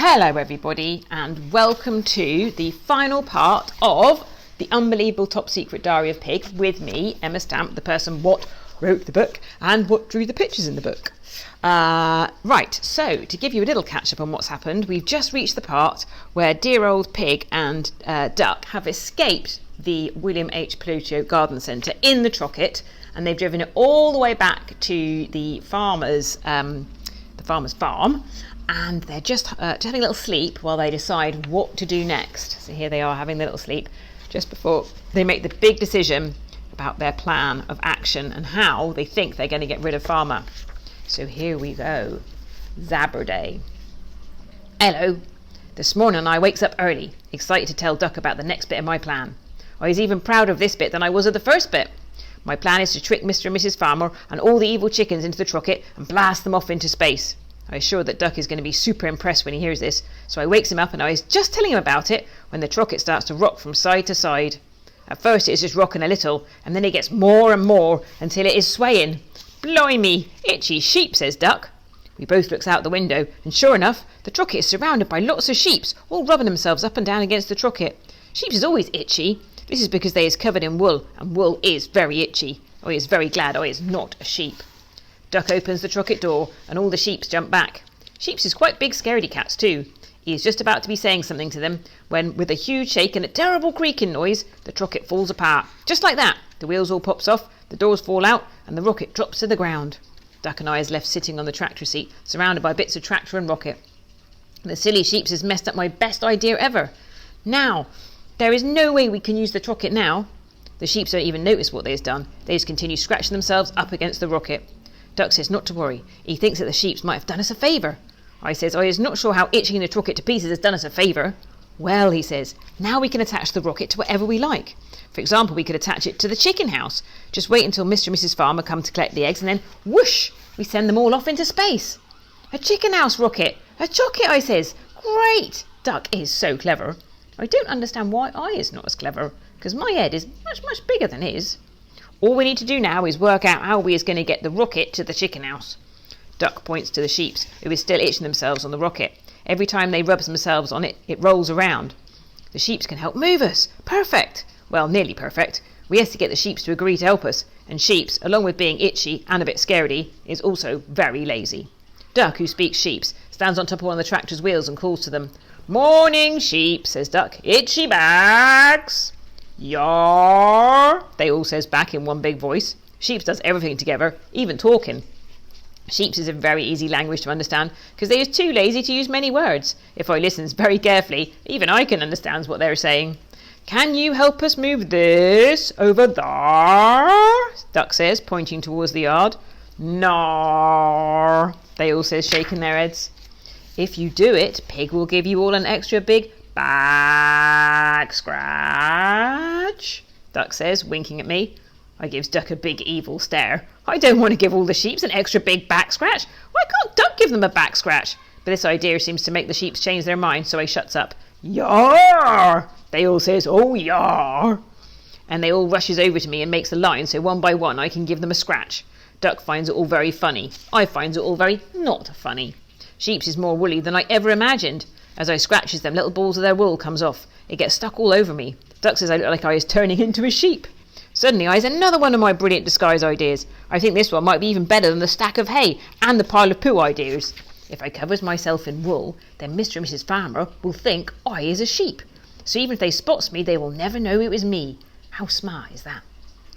Hello everybody and welcome to the final part of the unbelievable top secret diary of pigs with me, Emma Stamp, the person what wrote the book and what drew the pictures in the book. Right, so to give you a little catch up on what's happened, we've just reached the part where dear old pig and duck have escaped the William H. Pelluccio Garden Centre in the Trocket, and they've driven it all the way back to the farmer's farm. And they're just having a little sleep while they decide what to do next. So here they are having a little sleep just before they make the big decision about their plan of action and how they think they're going to get rid of Farmer. So here we go. Zabber Day. Hello. This morning I wakes up early, excited to tell Duck about the next bit of my plan. I was even prouder of this bit than I was of the first bit. My plan is to trick Mr. and Mrs. Farmer and all the evil chickens into the Trocket and blast them off into space. I was sure that Duck is going to be super impressed when he hears this, so I wakes him up and I was just telling him about it when the Trocket starts to rock from side to side. At first it is just rocking a little, and then it gets more and more until it is swaying. Blimey, itchy sheep, says Duck. We both looks out the window, and sure enough, the Trocket is surrounded by lots of sheeps, all rubbing themselves up and down against the Trocket. Sheep is always itchy. This is because they is covered in wool, and wool is very itchy. I is very glad I is not a sheep. Duck opens the Trocket door, and all the sheeps jump back. Sheeps is quite big scaredy cats too. He is just about to be saying something to them, when, with a huge shake and a terrible creaking noise, the Trocket falls apart. Just like that, the wheels all pops off, the doors fall out, and the rocket drops to the ground. Duck and I is left sitting on the tractor seat, surrounded by bits of tractor and rocket. The silly sheeps has messed up my best idea ever. Now, there is no way we can use the Trocket now. The sheeps don't even notice what they has done. They just continue scratching themselves up against the rocket. Duck says not to worry. He thinks that the sheeps might have done us a favour. I says I is not sure how itching the Trocket to pieces has done us a favour. Well, he says, now we can attach the rocket to whatever we like. For example, we could attach it to the chicken house. Just wait until Mr. and Mrs. Farmer come to collect the eggs, and then whoosh, we send them all off into space. A chicken house rocket. A chocket, I says. Great. Duck is so clever. I don't understand why I is not as clever, because my head is much, much bigger than his. All we need to do now is work out how we is going to get the rocket to the chicken house. Duck points to the sheeps, who is still itching themselves on the rocket. Every time they rub themselves on it, it rolls around. The sheeps can help move us. Perfect. Well, nearly perfect. We has to get the sheeps to agree to help us, and sheeps, along with being itchy and a bit scaredy, is also very lazy. Duck, who speaks sheeps, stands on top of one of the tractor's wheels and calls to them. Morning, sheep, says Duck. Itchy bags. Yar, they all says back in one big voice. Sheeps does everything together, even talking. Sheeps is a very easy language to understand, because they is too lazy to use many words. If I listens very carefully, even I can understand what they're saying. Can you help us move this over there? Duck says, pointing towards the yard. Nar, they all says, shaking their heads. If you do it, Pig will give you all an extra big back scratch, Duck says, winking at me. I gives Duck a big evil stare. I don't want to give all the sheeps an extra big back scratch. Why can't Duck give them a back scratch? But this idea seems to make the sheeps change their mind, so I shuts up. Yar! They all says, oh yar! And they all rushes over to me and makes a line, so one by one I can give them a scratch. Duck finds it all very funny. I finds it all very not funny. Sheeps is more woolly than I ever imagined. As I scratches them, little balls of their wool comes off. It gets stuck all over me. Duck says I look like I is turning into a sheep. Suddenly I has another one of my brilliant disguise ideas. I think this one might be even better than the stack of hay and the pile of poo ideas. If I covers myself in wool, then Mr. and Mrs. Farmer will think I is a sheep. So even if they spots me, they will never know it was me. How smart is that?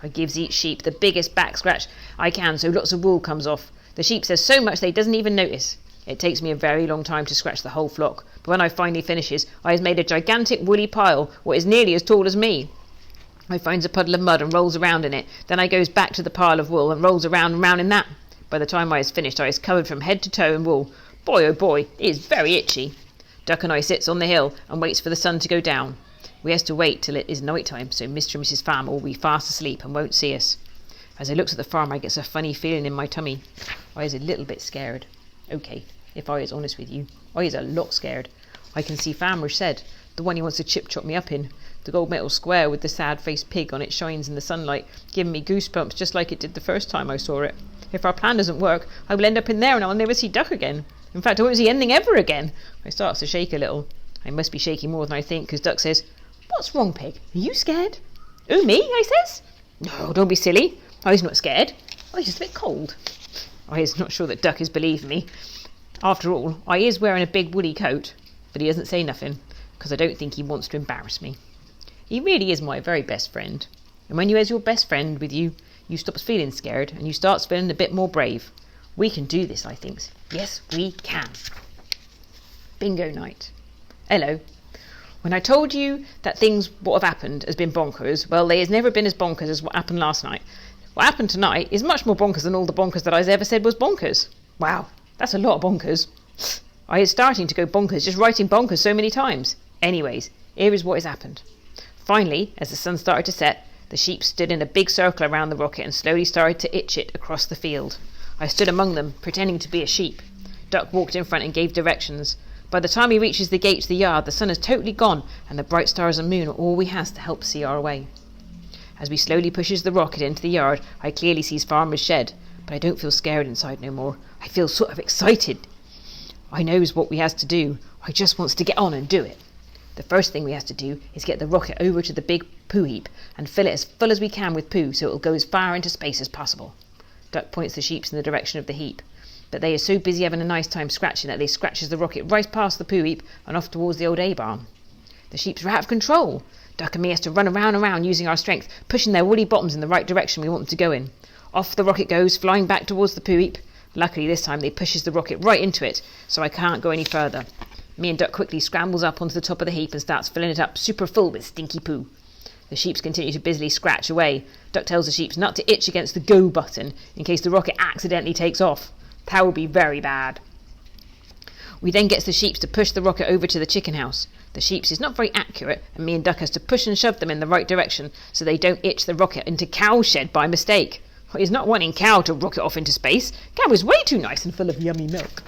I gives each sheep the biggest back scratch I can, so lots of wool comes off. The sheep says so much they doesn't even notice. It takes me a very long time to scratch the whole flock, but when I finally finishes, I has made a gigantic woolly pile, what is nearly as tall as me. I finds a puddle of mud and rolls around in it. Then I goes back to the pile of wool and rolls around and round in that. By the time I has finished, I is covered from head to toe in wool. Boy, oh boy, it is very itchy. Duck and I sits on the hill and waits for the sun to go down. We has to wait till it is night time, so Mr. and Mrs. Farmer will be fast asleep and won't see us. As I looks at the farm, I gets a funny feeling in my tummy. I is a little bit scared. Okay, if I is honest with you, I is a lot scared. I can see Farmer said, the one he wants to chop me up in. The gold metal square with the sad-faced pig on it shines in the sunlight, giving me goosebumps just like it did the first time I saw it. If our plan doesn't work, I will end up in there and I'll never see Duck again. In fact, I won't see anything ever again. I starts to shake a little. I must be shaking more than I think, because Duck says, "What's wrong, Pig? Are you scared?" "Oh, me?" I says. "No, don't be silly. I's not scared. I's just a bit cold." I is not sure that Duck is believing me. After all, I is wearing a big woolly coat, but he doesn't say nothing, because I don't think he wants to embarrass me. He really is my very best friend. And when you has your best friend with you, you stops feeling scared, and you starts feeling a bit more brave. We can do this, I thinks. Yes, we can. Bingo night. Hello. When I told you that things what have happened has been bonkers, well, they has never been as bonkers as what happened last night. What happened tonight is much more bonkers than all the bonkers that I's ever said was bonkers. Wow, that's a lot of bonkers. I is starting to go bonkers just writing bonkers so many times. Anyways, here is what has happened. Finally, as the sun started to set, the sheep stood in a big circle around the rocket and slowly started to itch it across the field. I stood among them, pretending to be a sheep. Duck walked in front and gave directions. By the time he reaches the gate to the yard, the sun has totally gone, and the bright stars and moon are all we has to help see our way. As we slowly pushes the rocket into the yard, I clearly sees Farmer's shed, but I don't feel scared inside no more. I feel sort of excited. I knows what we has to do. I just wants to get on and do it. The first thing we has to do is get the rocket over to the big poo heap and fill it as full as we can with poo so it'll go as far into space as possible. Duck points the sheeps in the direction of the heap, but they are so busy having a nice time scratching that they scratches the rocket right past the poo heap and off towards the old A-barn. The sheeps are out of control. Duck and me has to run around and around using our strength, pushing their woolly bottoms in the right direction we want them to go in. Off the rocket goes, flying back towards the poo heap. Luckily this time they pushes the rocket right into it, so I can't go any further. Me and Duck quickly scrambles up onto the top of the heap and starts filling it up super full with stinky poo. The sheeps continue to busily scratch away. Duck tells the sheeps not to itch against the go button in case the rocket accidentally takes off. That would be very bad. We then gets the sheeps to push the rocket over to the chicken house. The sheeps is not very accurate, and me and Duck has to push and shove them in the right direction so they don't itch the rocket into Cow's shed by mistake. He's not wanting Cow to rocket off into space. Cow is way too nice and full of yummy milk.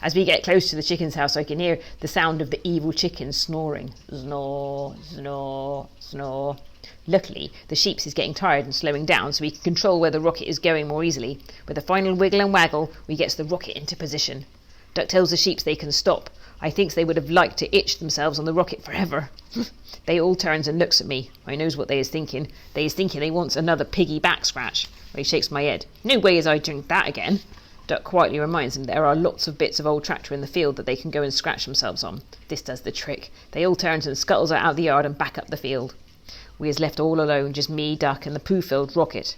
As we get close to the chicken's house, I can hear the sound of the evil chicken snoring. Snore, snore, snore. Luckily, the sheeps is getting tired and slowing down, so we can control where the rocket is going more easily. With a final wiggle and waggle, we gets the rocket into position. Duck tells the sheeps they can stop. I thinks they would have liked to itch themselves on the rocket forever. They all turns and looks at me. I knows what they is thinking. They is thinking they wants another piggy back scratch. He shakes my head. No way as I drink that again. Duck quietly reminds them there are lots of bits of old tractor in the field that they can go and scratch themselves on. This does the trick. They all turns and scuttles out of the yard and back up the field. We is left all alone, just me, Duck, and the poo-filled rocket.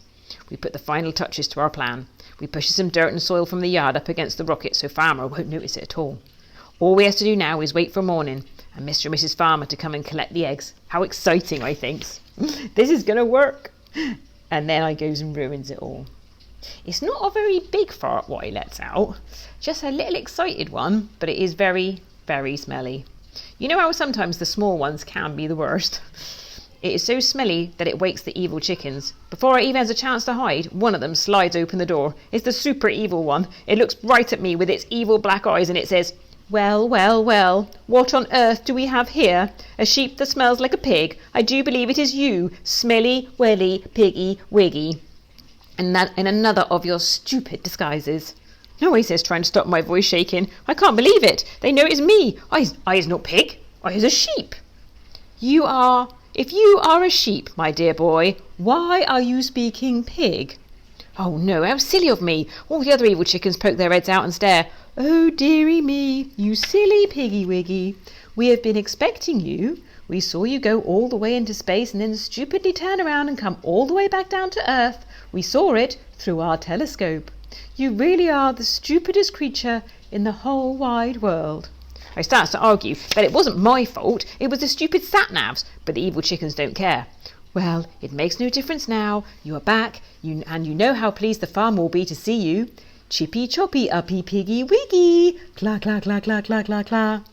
We put the final touches to our plan. We pushes some dirt and soil from the yard up against the rocket so Farmer won't notice it at all. All we has to do now is wait for morning and Mr. and Mrs. Farmer to come and collect the eggs. How exciting, I thinks. This is going to work. And then I goes and ruins it all. It's not a very big fart what he lets out, just a little excited one, but it is very, very smelly. You know how sometimes the small ones can be the worst? It is so smelly that it wakes the evil chickens. Before I even has a chance to hide, one of them slides open the door. It's the super evil one. It looks right at me with its evil black eyes and it says, "Well, well, well, what on earth do we have here? A sheep that smells like a pig. I do believe it is you, smelly, welly, piggy, wiggy. And that in another of your stupid disguises." "No," he says, trying to stop my voice shaking. "I can't believe it. They know it's me. I is not pig. I is a sheep." If you are a sheep, my dear boy, why are you speaking pig?" "Oh no, how silly of me." All the other evil chickens poke their heads out and stare. "Oh dearie me, you silly piggy wiggy. We have been expecting you. We saw you go all the way into space and then stupidly turn around and come all the way back down to Earth. We saw it through our telescope. You really are the stupidest creature in the whole wide world." I starts to argue that it wasn't my fault, it was the stupid sat-navs, but the evil chickens don't care. "Well, it makes no difference now. You are back, and you know how pleased the farmer will be to see you. Chippy choppy uppy piggy wiggy. Cla cla cla cla cla cla cla."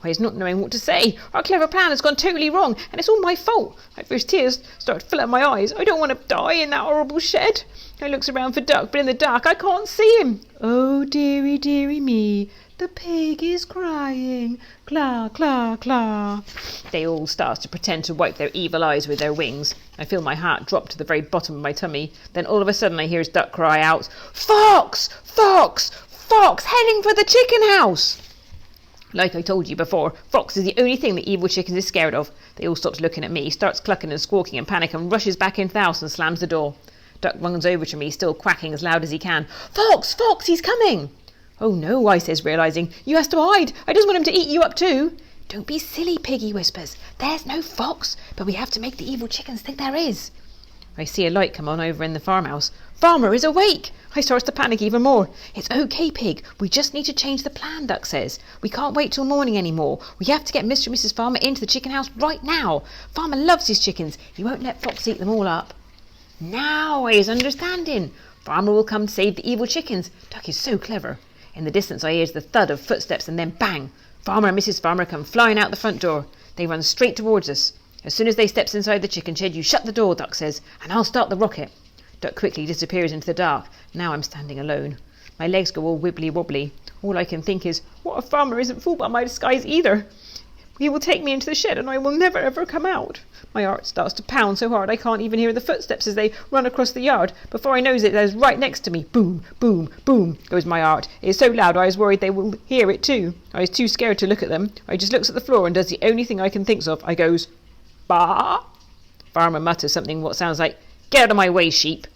I was not knowing what to say. Our clever plan has gone totally wrong, and it's all my fault. At first tears started to fill up my eyes. I don't want to die in that horrible shed. I looks around for Duck, but in the dark I can't see him. "Oh dearie, dearie me, the pig is crying. Cla, cla, cla." They all start to pretend to wipe their evil eyes with their wings. I feel my heart drop to the very bottom of my tummy. Then all of a sudden I hears Duck cry out, "Fox! Fox! Fox heading for the chicken house! Like I told you before, Fox is the only thing the evil chickens is scared of. They all stops looking at me, starts clucking and squawking in panic and rushes back into the house and slams the door. Duck runs over to me, still quacking as loud as he can. Fox! Fox! He's coming! Oh no, I says, realising. You has to hide. I just want him to eat you up too. Don't be silly, Pig, he whispers. There's no fox, but we have to make the evil chickens think there is. I see a light come on over in the farmhouse. Farmer is awake! I starts to panic even more. It's okay, Pig. We just need to change the plan, Duck says. We can't wait till morning anymore. We have to get Mr. and Mrs. Farmer into the chicken house right now. Farmer loves his chickens. He won't let Fox eat them all up. Now I is understanding. Farmer will come to save the evil chickens. Duck is so clever. In the distance I hears the thud of footsteps and then bang! Farmer and Mrs. Farmer come flying out the front door. They run straight towards us. As soon as they steps inside the chicken shed, you shut the door, Duck says, and I'll start the rocket. Duck quickly disappears into the dark. Now I'm standing alone. My legs go all wibbly wobbly. All I can think is, what if Farmer isn't fooled by my disguise either? He will take me into the shed and I will never ever come out. My heart starts to pound so hard I can't even hear the footsteps as they run across the yard. Before I knows it, there's right next to me. Boom, boom, boom goes my heart. It is so loud I was worried they will hear it too. I was too scared to look at them. I just looks at the floor and does the only thing I can think of. I goes, bah! Farmer mutters something what sounds like, get out of my way, sheep.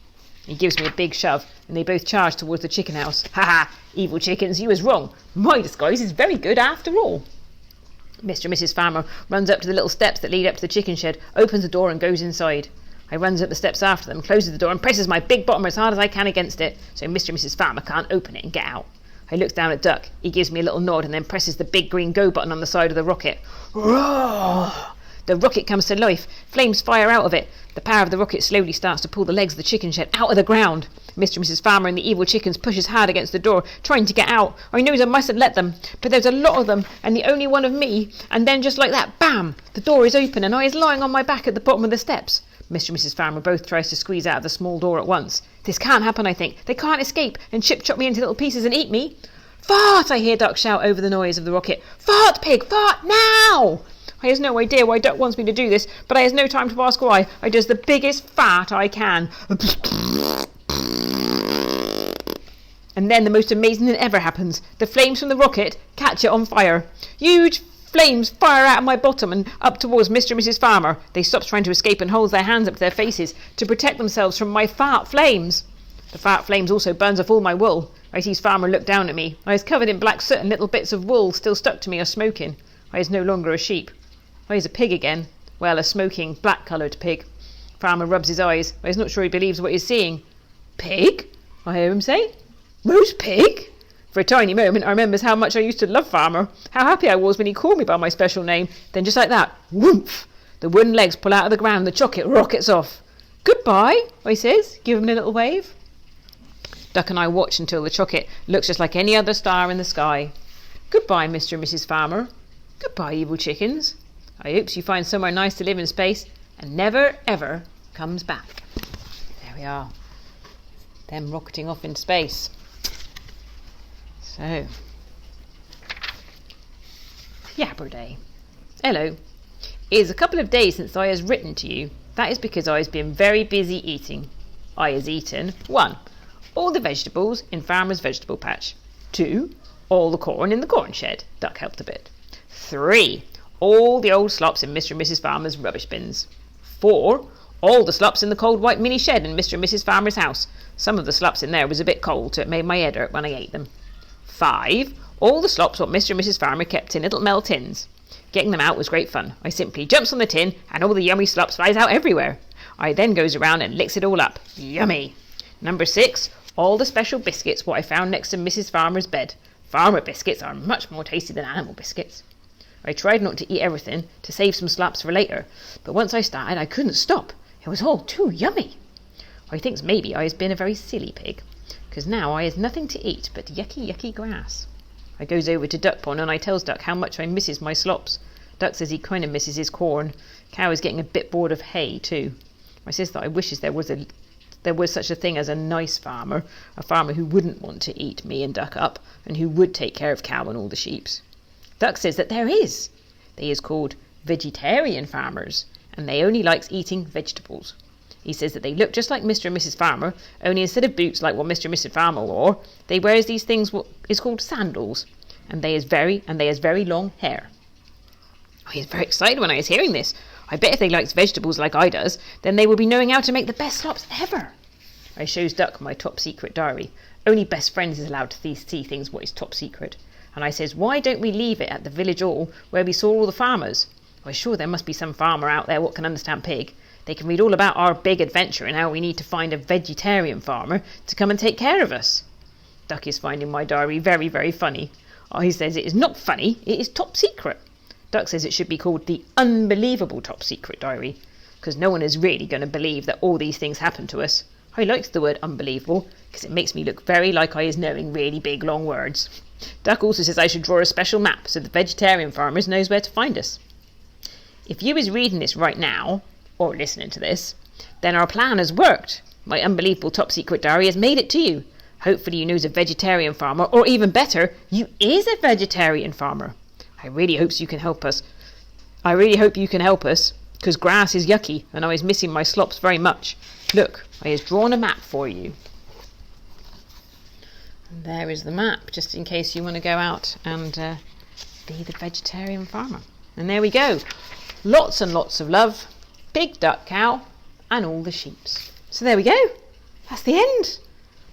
He gives me a big shove and they both charge towards the chicken house. Ha ha! Evil chickens, you was wrong. My disguise is very good after all. Mr. and Mrs. Farmer runs up to the little steps that lead up to the chicken shed, opens the door and goes inside. I runs up the steps after them, closes the door and presses my big bottom as hard as I can against it, so Mr. and Mrs. Farmer can't open it and get out. I looks down at Duck. He gives me a little nod and then presses the big green go button on the side of the rocket. Roar! The rocket comes to life. Flames fire out of it. The power of the rocket slowly starts to pull the legs of the chicken shed out of the ground. Mr. and Mrs. Farmer and the evil chickens pushes hard against the door, trying to get out. I knows I mustn't let them, but there's a lot of them, and the only one of me, and then just like that, bam! The door is open, and I is lying on my back at the bottom of the steps. Mr. and Mrs. Farmer both tries to squeeze out of the small door at once. This can't happen, I think. They can't escape and chop me into little pieces and eat me. Fart! I hear Duck shout over the noise of the rocket. Fart, Pig! Fart now! I has no idea why Duck wants me to do this, but I has no time to ask why. I does the biggest fart I can. And then the most amazing thing ever happens. The flames from the rocket catch it on fire. Huge flames fire out of my bottom and up towards Mr. and Mrs. Farmer. They stop trying to escape and hold their hands up to their faces to protect themselves from my fart flames. The fart flames also burns off all my wool. I sees Farmer look down at me. I was covered in black soot and little bits of wool still stuck to me or smoking. I is no longer a sheep. I is a pig again. Well, a smoking, black-coloured pig. Farmer rubs his eyes. I is not sure he believes what he's seeing. Pig? I hear him say. Roast pig? For a tiny moment I remembers how much I used to love Farmer, how happy I was when he called me by my special name. Then just like that, whoomph, the wooden legs pull out of the ground, the chocolate rockets off. Goodbye, I says, give him a little wave. Duck and I watch until the chocolate looks just like any other star in the sky. Goodbye, Mr. and Mrs. Farmer. Goodbye, evil chickens. I hopes you find somewhere nice to live in space and never ever comes back. There we are. Them rocketing off into space. So, Yapper Day. Hello. It is a couple of days since I has written to you. That is because I has been very busy eating. I has eaten 1. All the vegetables in Farmer's vegetable patch. 2. All the corn in the corn shed. Duck helped a bit. 3. All the old slops in Mr. and Mrs. Farmer's rubbish bins. 4. All the slops in the cold white mini shed in Mr. and Mrs. Farmer's house. Some of the slops in there was a bit cold, so it made my head hurt when I ate them. 5. All the slops what Mr. and Mrs. Farmer kept in little metal tins. Getting them out was great fun. I simply jumps on the tin and all the yummy slops flies out everywhere. I then goes around and licks it all up. Yummy! Number 6. All the special biscuits what I found next to Mrs. Farmer's bed. Farmer biscuits are much more tasty than animal biscuits. I tried not to eat everything to save some slops for later, but once I started I couldn't stop. It was all too yummy. I thinks maybe I has been a very silly pig, 'cause now I has nothing to eat but yucky grass. I goes over to Duck Pond and I tells Duck how much I misses my slops. Duck says he kind of misses his corn. Cow is getting a bit bored of hay too. I says that I wishes there was such a thing as a nice farmer, a farmer who wouldn't want to eat me and Duck up, and who would take care of Cow and all the sheeps. Duck says that there is. They is called vegetarian farmers, and they only likes eating vegetables. He says that they look just like Mr. and Mrs. Farmer, only instead of boots like what Mr. and Mrs. Farmer wore, they wears these things what is called sandals, and they has very long hair. I was very excited when I was hearing this. I bet if they liked vegetables like I does, then they would be knowing how to make the best slops ever. I shows Duck my top secret diary. Only best friends is allowed to see things what is top secret. And I says, why don't we leave it at the village hall where we saw all the farmers? Why, sure, there must be some farmer out there what can understand pig. They can read all about our big adventure and how we need to find a vegetarian farmer to come and take care of us. Duck is finding my diary very, very funny. He says it is not funny, it is top secret. Duck says it should be called the unbelievable top secret diary, because no one is really going to believe that all these things happen to us. I likes the word unbelievable, because it makes me look very like I is knowing really big long words. Duck also says I should draw a special map so the vegetarian farmers knows where to find us. If you is reading this right now, or listening to this, then our plan has worked. My unbelievable top secret diary has made it to you. Hopefully you knows a vegetarian farmer, or even better, you is a vegetarian farmer. I really hopes you can help us. I really hope you can help us, because grass is yucky and I was missing my slops very much. Look, I has drawn a map for you. And there is the map, just in case you want to go out and be the vegetarian farmer. And there we go. Lots and lots of love. Big duck cow and all the sheeps. So there we go. That's the end.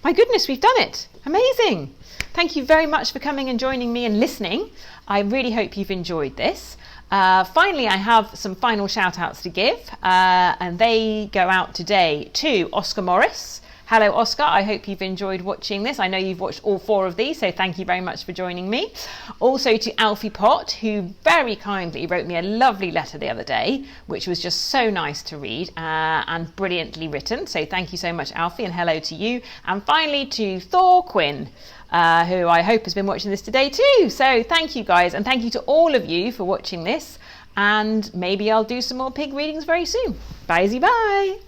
My goodness, we've done it. Amazing. Thank you very much for coming and joining me and listening. I really hope you've enjoyed this. Finally, I have some final shout outs to give, and they go out today to Oscar Morris. Hello, Oscar. I hope you've enjoyed watching this. I know you've watched all 4 of these, so thank you very much for joining me. Also to Alfie Pott, who very kindly wrote me a lovely letter the other day, which was just so nice to read and brilliantly written. So thank you so much, Alfie, and hello to you. And finally to Thor Quinn, who I hope has been watching this today too. So thank you guys, and thank you to all of you for watching this. And maybe I'll do some more pig readings very soon. Bye-zy bye.